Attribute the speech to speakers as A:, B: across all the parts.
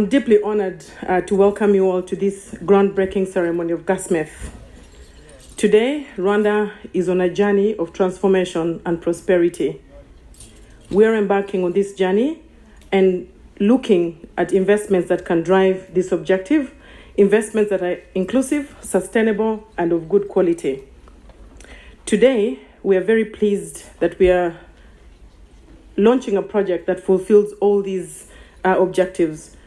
A: I'm deeply honored to welcome you all to this groundbreaking ceremony of GasMeth. Today, Rwanda is on a journey of transformation and prosperity. We're embarking on this journey and looking at investments that can drive this objective, investments that are inclusive, sustainable, and of good quality. Today, we are very pleased that we are launching a project that fulfills all these objectives.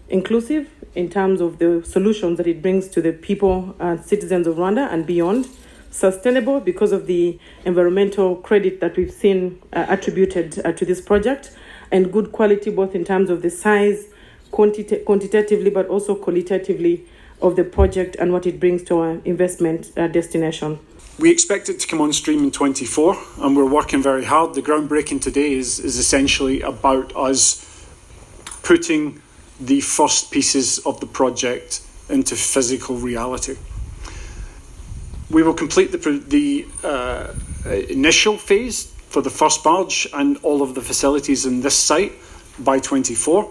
A: Inclusive in terms of the solutions that it brings to the people and citizens of Rwanda and beyond. Sustainable because of the environmental credit that we've seen attributed to this project. And good quality both in terms of the size, quantitatively, but also qualitatively of the project and what it brings to our investment destination.
B: We expect it to come on stream in 24, and we're working very hard. The groundbreaking today is essentially about us putting the first pieces of the project into physical reality. We will complete the initial phase for the first barge and all of the facilities in this site by 24,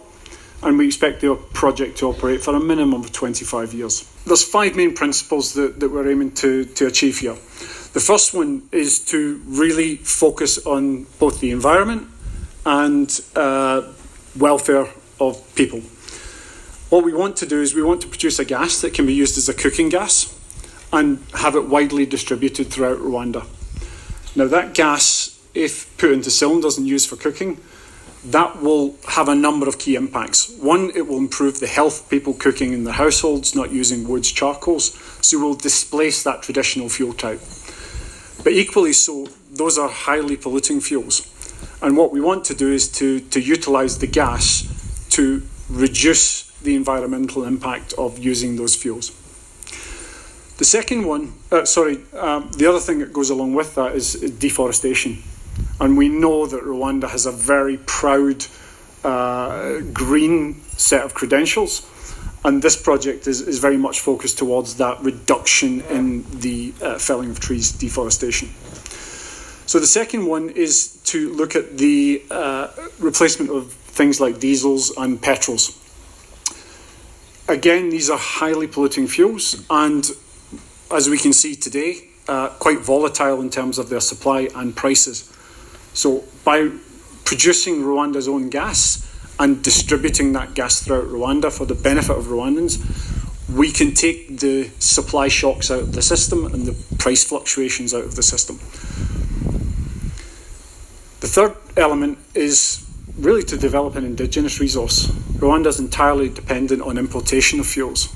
B: and we expect the project to operate for a minimum of 25 years. There's 5 main principles that we're aiming to achieve here. The first one is to really focus on both the environment and welfare of people. What we want to do is we want to produce a gas that can be used as a cooking gas and have it widely distributed throughout Rwanda. Now that gas, if put into cylinders and used for cooking, that will have a number of key impacts. One, it will improve the health of people cooking in their households, not using woods, charcoals, so we'll displace that traditional fuel type. But equally so, those are highly polluting fuels. And what we want to do is to utilise the gas to reduce the environmental impact of using those fuels. The second one, the other thing that goes along with that is deforestation. And we know that Rwanda has a very proud green set of credentials. And this project is very much focused towards that reduction in the felling of trees, deforestation. So the second one is to look at the replacement of things like diesels and petrols. Again, these are highly polluting fuels, and as we can see today, quite volatile in terms of their supply and prices. So by producing Rwanda's own gas and distributing that gas throughout Rwanda for the benefit of Rwandans, we can take the supply shocks out of the system and the price fluctuations out of the system. The third element is really to develop an indigenous resource. Rwanda is entirely dependent on importation of fuels.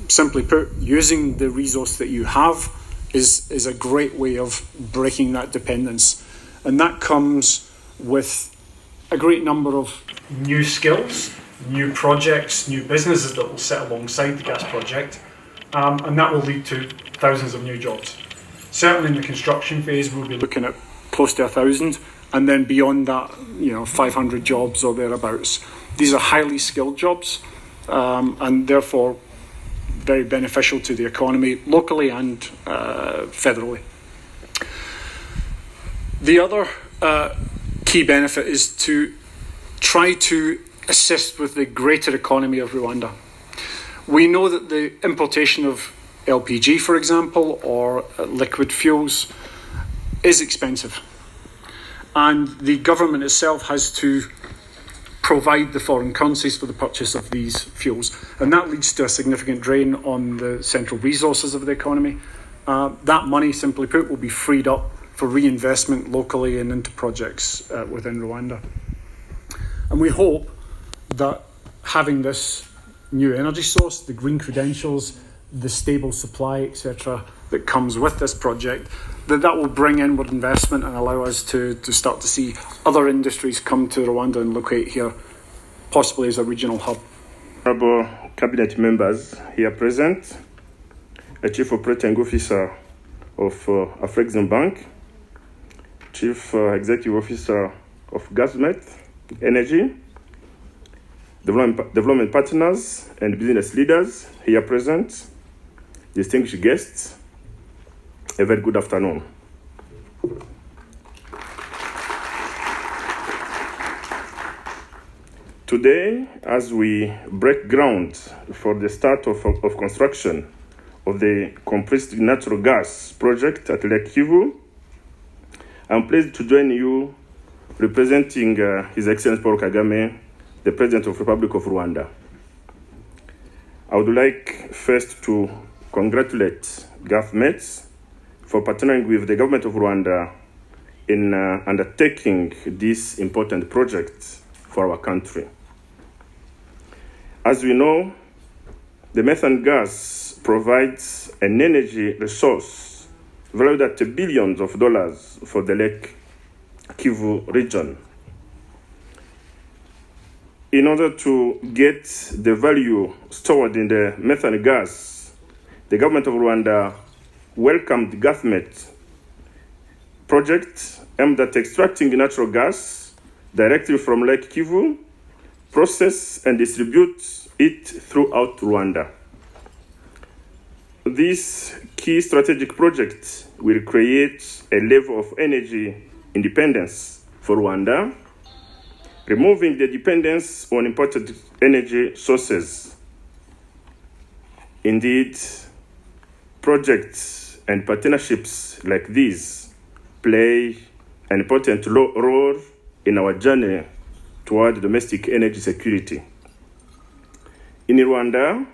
B: Simply put, using the resource that you have is a great way of breaking that dependence. And that comes with a great number of new skills, new projects, new businesses that will sit alongside the gas project, and that will lead to thousands of new jobs. Certainly in the construction phase, we'll be looking at close to 1,000, and then beyond that, 500 jobs or thereabouts. These are highly skilled jobs, and therefore very beneficial to the economy locally and federally. The other key benefit is to try to assist with the greater economy of Rwanda. We know that the importation of LPG, for example, or liquid fuels is expensive. And the government itself has to provide the foreign currencies for the purchase of these fuels. And that leads to a significant drain on the central resources of the economy. That money, simply put, will be freed up for reinvestment locally and into projects within Rwanda. And we hope that having this new energy source, the green credentials, the stable supply, etc., that comes with this project, that will bring inward investment and allow us to start to see other industries come to Rwanda and locate here, possibly as a regional hub.
C: Honorable cabinet members here present, a Chief Operating Officer of Afrexim Bank, Chief Executive Officer of GasMeth Energy, development partners and business leaders here present, distinguished guests, a very good afternoon. Today, as we break ground for the start of construction of the compressed natural gas project at Lake Kivu, I'm pleased to join you representing His Excellency Paul Kagame, the President of the Republic of Rwanda. I would like first to congratulate governments for partnering with the government of Rwanda in undertaking this important project for our country. As we know, the methane gas provides an energy resource valued at billions of dollars for the Lake Kivu region. In order to get the value stored in the methane gas, the government of Rwanda welcomed the government project aimed at extracting natural gas directly from Lake Kivu, process and distribute it throughout Rwanda. This key strategic project will create a level of energy independence for Rwanda, removing the dependence on imported energy sources. Indeed, projects and partnerships like these play an important role in our journey toward domestic energy security. In Rwanda,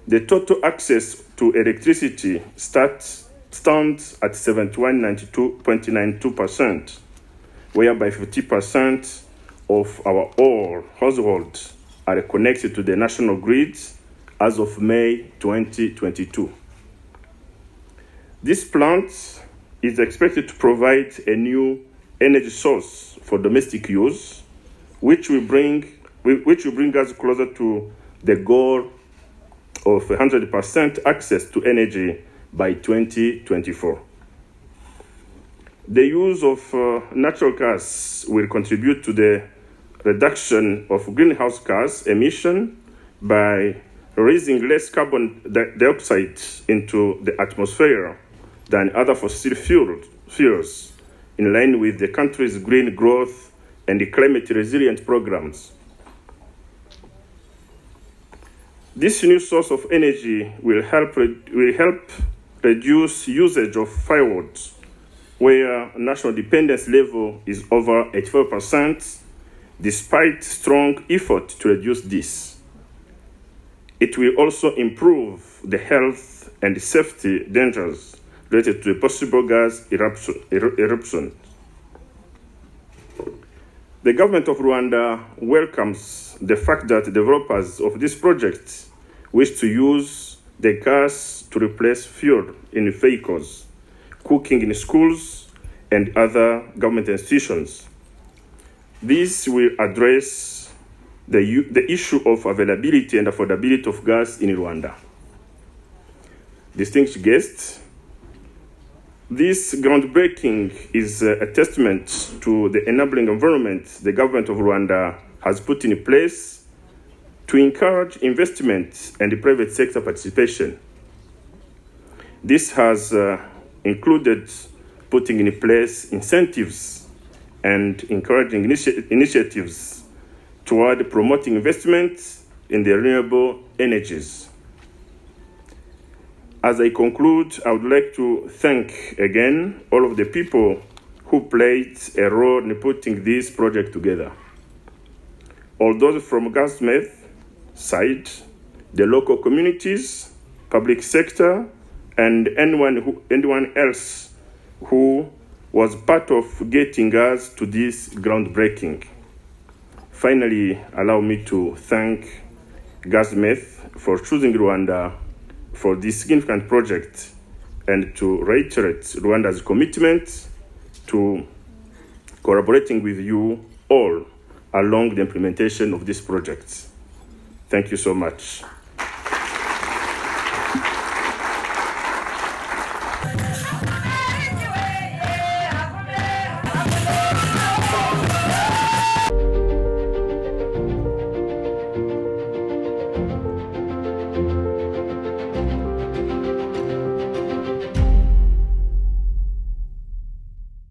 C: the total access to electricity stands at 71.92%, whereby 50% of our all households are connected to the national grid as of May 2022. This plant is expected to provide a new energy source for domestic use, which will bring us closer to the goal of 100% access to energy by 2024. The use of natural gas will contribute to the reduction of greenhouse gas emission by releasing less carbon dioxide into the atmosphere than other fossil fuels, in line with the country's green growth and the climate resilient programs. This new source of energy will help reduce usage of firewood, where national dependence level is over 84%, despite strong effort to reduce this. It will also improve the health and safety dangers related to a possible gas eruption. The government of Rwanda welcomes the fact that developers of this project wish to use the gas to replace fuel in vehicles, cooking in schools, and other government institutions. This will address the issue of availability and affordability of gas in Rwanda. Distinguished guests, this groundbreaking is a testament to the enabling environment the government of Rwanda has put in place to encourage investment and the private sector participation. This has included putting in place incentives and encouraging initiatives toward promoting investment in the renewable energies. As I conclude, I would like to thank again all of the people who played a role in putting this project together. All those from government side, the local communities, public sector, and anyone else who was part of getting us to this groundbreaking. Finally, allow me to thank government for choosing Rwanda for this significant project and to reiterate Rwanda's commitment to collaborating with you all along the implementation of this project. Thank you so much.